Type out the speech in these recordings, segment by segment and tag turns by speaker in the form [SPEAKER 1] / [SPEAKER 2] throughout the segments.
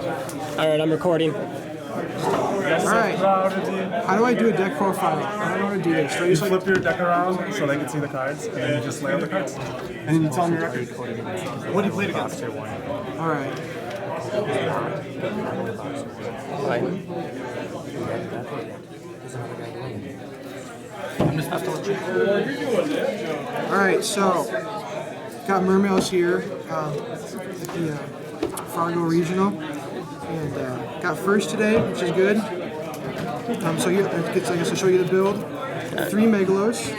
[SPEAKER 1] Alright, I'm recording.
[SPEAKER 2] Alright, how do I do a deck profile? I don't know how to do this.
[SPEAKER 3] You flip your deck around so they can see the cards, and then you just lay out the cards. And then you tell them your record. What do you play against?
[SPEAKER 2] Alright. Alright, so got Mermails here at the Fargo Regional, and got first today, which is good. So here, I guess I'll show you the build. 3 Megalos,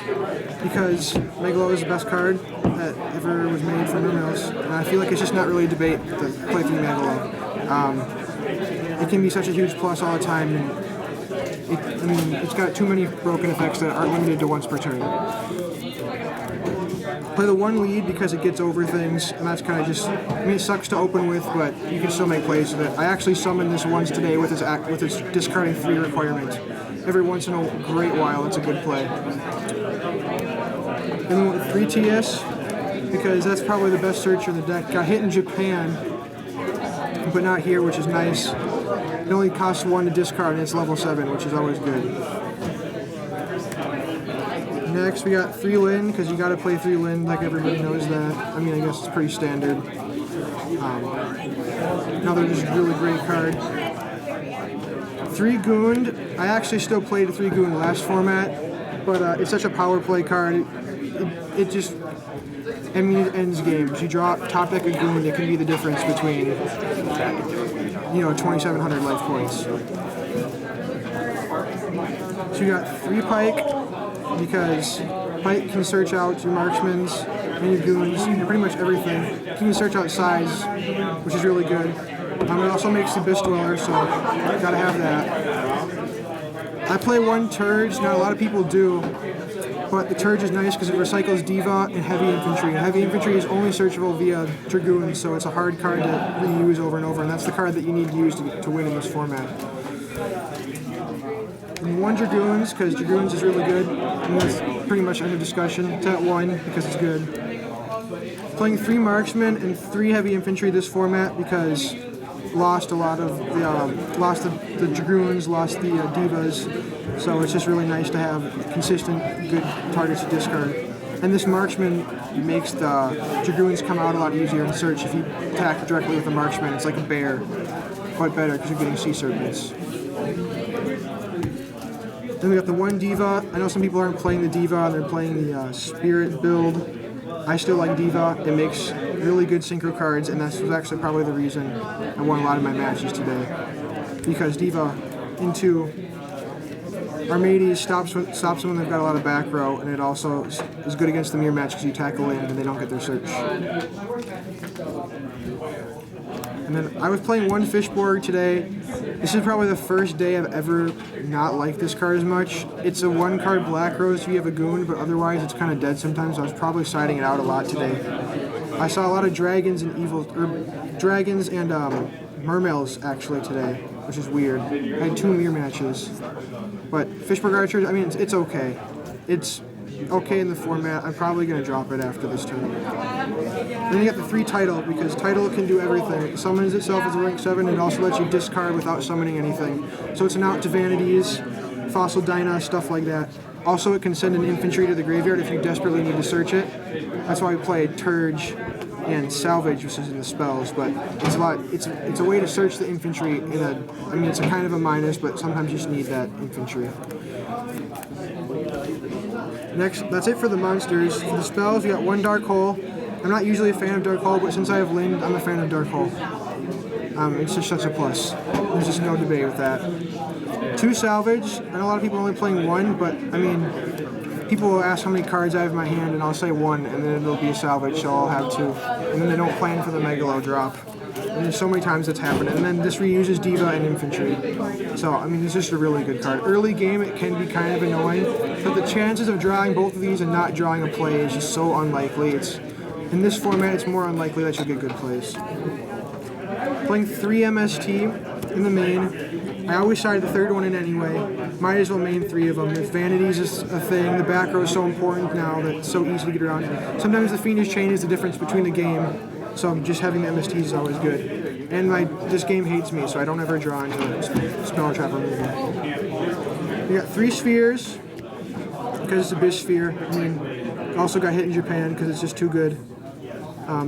[SPEAKER 2] because Megalo is the best card that ever was made for Mermails, and I feel like it's just not really a debate to play 3 Megalo. It can be such a huge plus all the time, and it's got too many broken effects that aren't limited to once per turn. Play the 1 lead because it gets over things, and that's kind of just, it sucks to open with, but you can still make plays with it. I actually summoned this once today with its discarding 3 requirement. Every once in a great while, it's a good play. Then we went with 3 TS, because that's probably the best searcher in the deck. Got hit in Japan, but not here, which is nice. It only costs 1 to discard, and it's level 7, which is always good. Next, we got 3 Lin, because you got to play 3 Lin, like everybody knows that. I mean, I guess it's pretty standard. Another just really great card. 3 Goond. I actually still played a 3 Goond last format, but it's such a power play card. It just, I mean, it ends games. You draw top deck a Goond, it can be the difference between, 2,700 life points. So you got 3 Pike, because Pike can search out your marksmans and your goons, pretty much everything. You can search out size, which is really good. It also makes the Abyss Dweller, so gotta have that. I play 1 Turge, not a lot of people do, but the Turge is nice because it recycles Diva and Heavy Infantry. And Heavy Infantry is only searchable via Dragoons, so it's a hard card to reuse over and over, and that's the card that you need to use to win in this format. And 1 Dragoons, because Dragoons is really good, and that's pretty much end of discussion. It's at 1, because it's good. Playing 3 Marksmen and 3 Heavy Infantry this format, because lost a lot of the, lost the Dragoons, lost the Divas, so it's just really nice to have consistent, good targets to discard. And this Marksman makes the Dragoons come out a lot easier in search. If you attack directly with a Marksman, it's like a bear, but better, because you're getting Sea Serpents. Then we got the 1 Diva. I know some people aren't playing the Diva, and they're playing the Spirit build. I still like Diva. It makes really good synchro cards, and that was actually probably the reason I won a lot of my matches today. Because Diva into Armades stops when they've got a lot of back row, and it also is good against the mirror match because you tackle in and they don't get their search. And then I was playing 1 Fishborg today. This is probably the first day I've ever not liked this card as much. It's a 1-card Black Rose if you have a Goon, but otherwise it's kind of dead sometimes. I was probably siding it out a lot today. I saw a lot of dragons and Mermails actually today, which is weird. I had 2 mirror matches. But Fishborg Archer, I mean, it's okay. It's okay in the format. I'm probably going to drop it after this turn. Then you got the 3 Title, because Title can do everything. It summons itself as a rank 7, and it also lets you discard without summoning anything. So it's an out to Vanities, Fossil Dyna, stuff like that. Also, it can send an infantry to the graveyard if you desperately need to search it. That's why we play Turge and Salvage, which is in the spells, but it's a way to search the infantry in a, I mean, it's a kind of a minus, but sometimes you just need that infantry. Next, that's it for the monsters. For the spells, we got 1 Dark Hole. I'm not usually a fan of Dark Hole, but since I have Lind, I'm a fan of Dark Hole. It's just such a plus. There's just no debate with that. 2 Salvage. I know a lot of people are only playing 1, but I mean, people will ask how many cards I have in my hand, and I'll say 1, and then it'll be a Salvage, so I'll have 2. And then they don't plan for the Megalo drop. And there's so many times that's happened. And then this reuses Diva and Infantry. So, I mean, it's just a really good card. Early game, it can be kind of annoying, but the chances of drawing both of these and not drawing a play is just so unlikely. In this format, it's more unlikely that you'll get good plays. Playing 3 MST in the main. I always side the 3rd one in anyway. Might as well main 3 of them. If Vanities is a thing, the back row is so important now that it's so easy to get around. Sometimes the Fiendish Chain is the difference between the game, so just having the MSTs is always good. And this game hates me, so I don't ever draw into spell trap removal. We got 3 spheres, because it's a Bish sphere. I mean, also got hit in Japan because it's just too good. I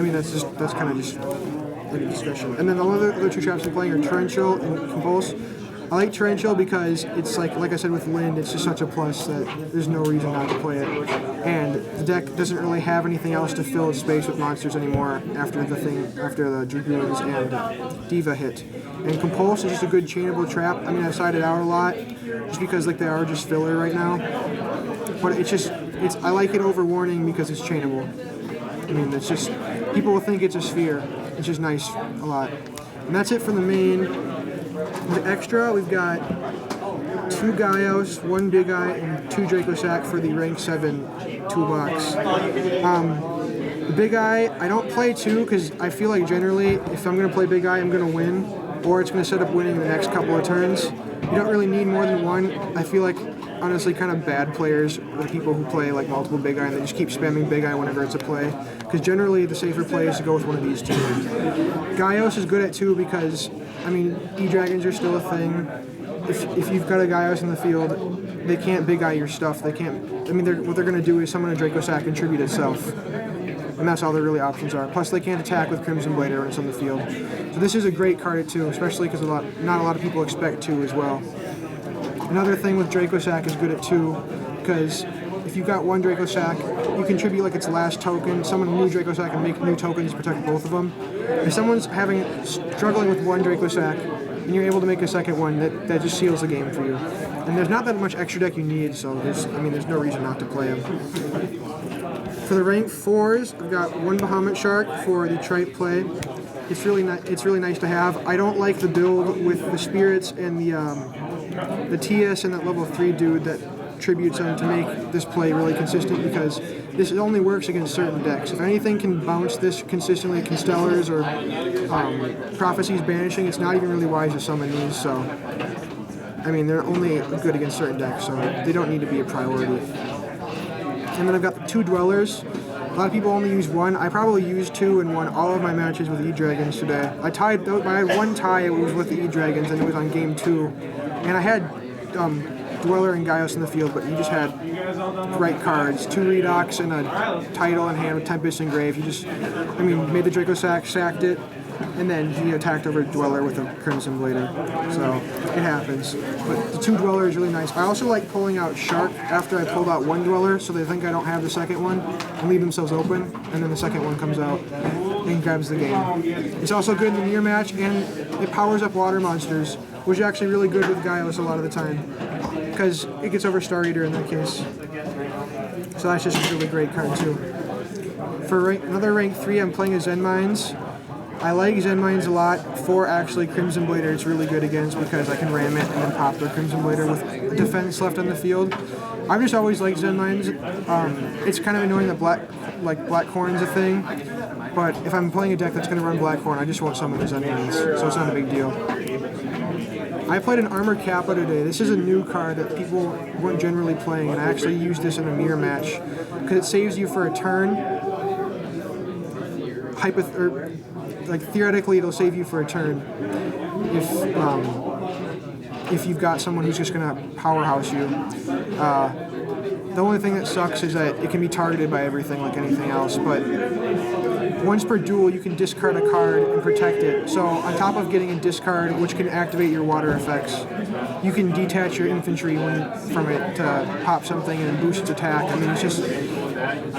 [SPEAKER 2] mean, that's kind of just like a discussion. And then the other 2 traps I'm playing are Torrential and Compulse. I like Torrential because it's like I said with Lind, it's just such a plus that there's no reason not to play it. And the deck doesn't really have anything else to fill its space with monsters anymore after the Dragoons and Diva hit. And Compulse is just a good chainable trap. I mean, I side it out a lot just because like they are just filler right now. But I like it over Warning because it's chainable. I mean, it's just, people will think it's a sphere. It's just nice a lot. And that's it for the main. The extra, we've got 2 Gaios, 1 Big Eye, and 2 Dracosac for the rank 7 toolbox. The Big Eye, I don't play 2 because I feel like generally if I'm going to play Big Eye, I'm going to win, or it's going to set up winning the next couple of turns. You don't really need more than 1. I feel like, honestly, kind of bad players are people who play like multiple Big Eye and they just keep spamming Big Eye whenever it's a play. Because generally the safer play is to go with one of these 2. Gaios is good at 2 because, I mean, E-Dragons are still a thing. If you've got a Gaios in the field, they can't Big Eye your stuff. They can't, I mean, what they're going to do is summon a Dracosac and tribute itself. And that's all their really options are. Plus, they can't attack with Crimson Blader when it's on the field. So this is a great card at 2, especially because not a lot of people expect 2 as well. Another thing with Dracosac is good at 2, because if you've got 1 Dracosac, you contribute like its last token, summon a new Dracosac and make new tokens to protect both of them. If someone's struggling with 1 Dracosac, and you're able to make a second one, that just seals the game for you. And there's not that much extra deck you need, so there's no reason not to play them. For the rank 4s, I've got 1 Bahamut Shark for the Tripe play. It's really nice to have. I don't like the build with the Spirits and the TS and that level 3 dude that tributes him to make this play really consistent, because this only works against certain decks. If anything can bounce this consistently, Constellars or Prophecies Banishing, it's not even really wise to summon these, so I mean, they're only good against certain decks, so they don't need to be a priority. And then I've got the 2 Dwellers. A lot of people only use 1. I probably used 2 and won all of my matches with E-Dragons today. I had 1 tie, it was with the E-Dragons, and it was on game 2. And I had Dweller and Gaios in the field, but you just had the right cards. 2 Redox and a Title in hand with Tempest and Grave. You just, I mean, made the Dracosac, sacked it, and then he attacked over Dweller with a Crimson Blader. So, it happens. But the 2 Dweller is really nice. I also like pulling out Shark after I pulled out 1 Dweller, so they think I don't have the second one, and leave themselves open, and then the second one comes out and grabs the game. It's also good in the mirror match, and it powers up water monsters, which is actually really good with Gaios a lot of the time, because it gets over Star Eater in that case. So that's just a really great card too. For another rank 3, I'm playing a Zen Mines. I like Zen Mines a lot. For actually Crimson Blader, it's really good against because I can ram it and then pop the Crimson Blader with a defense left on the field. I've just always liked Zen Mines. It's kind of annoying that Blackcorn's a thing, but if I'm playing a deck that's going to run Blackcorn, I just won't summon the Zen Mines, so it's not a big deal. I played an Armor Kappa today. This is a new card that people weren't generally playing, and I actually used this in a mirror match because it saves you for a turn. Theoretically, it'll save you for a turn if you've got someone who's just gonna powerhouse you. The only thing that sucks is that it can be targeted by everything like anything else, but once per duel you can discard a card and protect it. So on top of getting a discard which can activate your water effects, you can detach your infantry from it to pop something and boost its attack. I mean,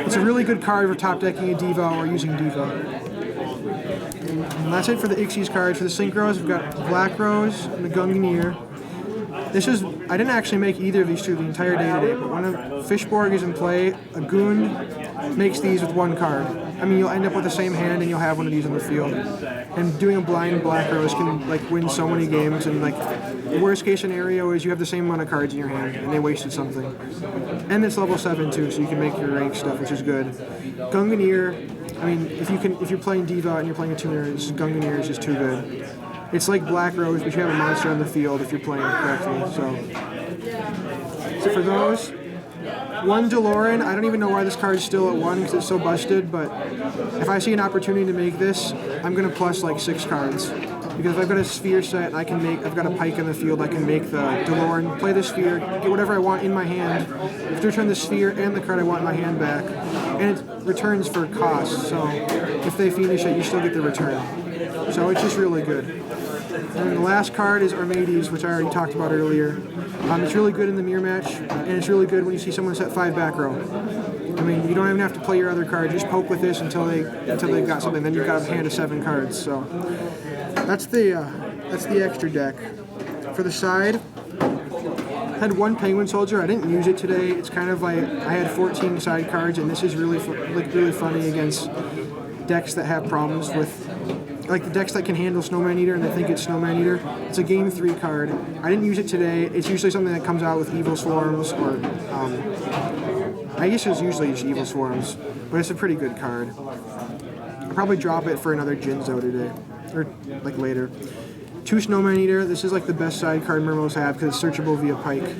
[SPEAKER 2] it's a really good card for top decking a Diva or using Diva. And that's it for the Ixies cards. For the Synchros, we've got Black Rose and the Gungnir. I didn't actually make either of these 2 the entire day today, but when a Fishborg is in play, a Goon makes these with 1 card. I mean, you'll end up with the same hand and you'll have one of these on the field. And doing a blind Black Rose can win so many games, and the worst case scenario is you have the same amount of cards in your hand and they wasted something. And it's level 7 too, so you can make your rank stuff, which is good. Gungnir, I mean, if you're playing Diva and you're playing a tuner, Gungnir is just too good. It's like Black Rose, but you have a monster on the field if you're playing it correctly. So for those, 1 DeLorean. I don't even know why this card is still at 1 because it's so busted, but if I see an opportunity to make this, I'm going to plus like 6 cards. Because if I've got a sphere set, I've got a pike in the field, I can make the DeLorean, play the sphere, get whatever I want in my hand, I have to return the sphere and the card I want in my hand back, and it returns for cost, so if they finish it, you still get the return. So it's just really good. And the last card is Mermails, which I already talked about earlier. It's really good in the mirror match, and it's really good when you see someone set 5 back row. I mean, you don't even have to play your other card, just poke with this until they got something, then you've got a hand of 7 cards, so... That's the extra deck. For the side, I had 1 Penguin Soldier. I didn't use it today. It's kind of like I had 14 side cards, and this is really really funny against decks that have problems with, like the decks that can handle Snowman Eater and they think it's Snowman Eater. It's a game 3 card. I didn't use it today. It's usually something that comes out with Evil Swarms or I guess it's usually just Evil Swarms, but it's a pretty good card. I'll probably drop it for another Jinzo today. Or like later. 2 Snowman Eater. This is like the best side card Mermails have because it's searchable via Pike.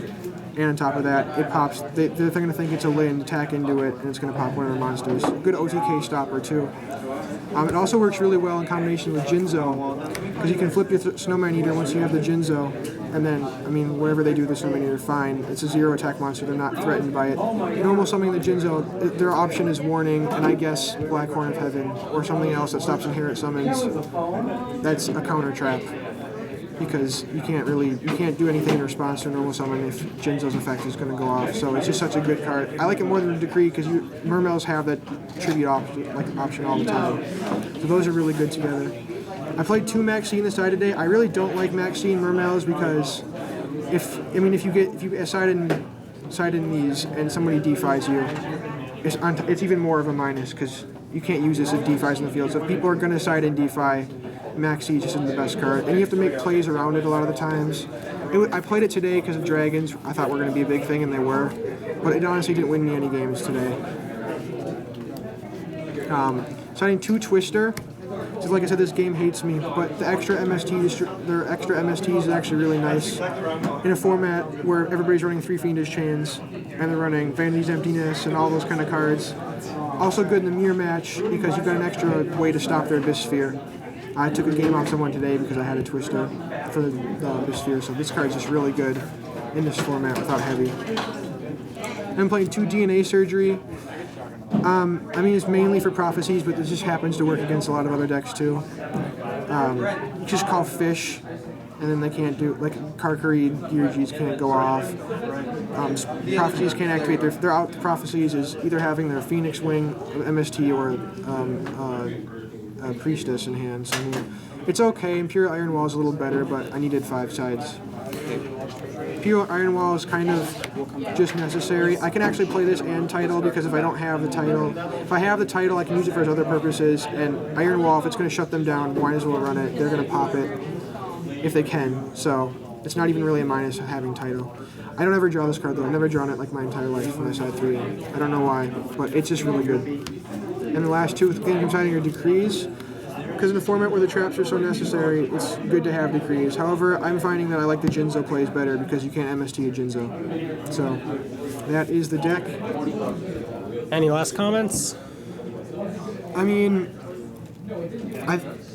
[SPEAKER 2] And on top of that, it pops. They're going to think it's a Lind, attack into it, and it's going to pop one of their monsters. Good OTK stopper too. It also works really well in combination with Jinzo because you can flip your Snowman Eater once you have the Jinzo, and then I mean whatever they do with the Snowman Eater, fine. It's a 0 attack monster. They're not threatened by it. Normal summoning the Jinzo, their option is Warning, and I guess Black Horn of Heaven or something else that stops inherent summons. That's a counter trap. Because you can't do anything in response to a normal summon if Jinzo's effect is going to go off. So it's just such a good card. I like it more than Decree because Mermails have that tribute option all the time. So those are really good together. I played 2 Maxine the side today. I really don't like Maxine Mermails because if you side in these and somebody defies you, it's even more of a minus because you can't use this if defies in the field. So if people are going to side in defy, Maxi just isn't the best card, and you have to make plays around it a lot of the times. I played it today because of dragons. I thought were going to be a big thing, and they were, but it honestly didn't win me any games today. Siding 2 Twister. So like I said, this game hates me, but the extra their extra MSTs is actually really nice in a format where everybody's running 3 Fiendish Chains, and they're running Vanity's Emptiness and all those kind of cards. Also good in the mirror match because you've got an extra way to stop their Abyss Sphere. I took a game off someone today because I had a Twister for the Sphere, so this card's just really good in this format without heavy. I'm playing 2 DNA Surgery. I mean, it's mainly for Prophecies, but this just happens to work against a lot of other decks too. Just call Fish, and then they can't do, like, Karkari, Geargies can't go off. Prophecies can't activate. They're out. The Prophecies is either having their Phoenix Wing, MST, or Priestess in hand. So I mean, it's okay. Imperial Iron Wall is a little better, but I needed 5 sides. Imperial Iron Wall is kind of just necessary. I can actually play this and Title because if I don't have the Title, if I have the Title, I can use it for its other purposes. And Iron Wall, if it's going to shut them down, might as well run it. They're going to pop it if they can. So it's not even really a minus having Title. I don't ever draw this card though. I've never drawn it like my entire life when I side 3. I don't know why, but it's just really good. And the last 2 things I'm siding are Decrees. Because in a format where the traps are so necessary, it's good to have Decrees. However, I'm finding that I like the Jinzo plays better because you can't MST a Jinzo. So, that is the deck.
[SPEAKER 1] Any last comments?
[SPEAKER 2] I mean,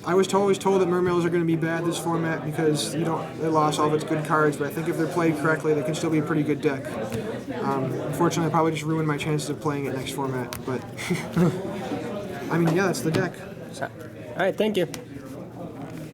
[SPEAKER 2] I was always told that Mermails are going to be bad this format because they lost all of its good cards, but I think if they're played correctly, they can still be a pretty good deck. Unfortunately, I probably just ruined my chances of playing it next format, but I mean, yeah, that's the deck.
[SPEAKER 1] All right, thank you.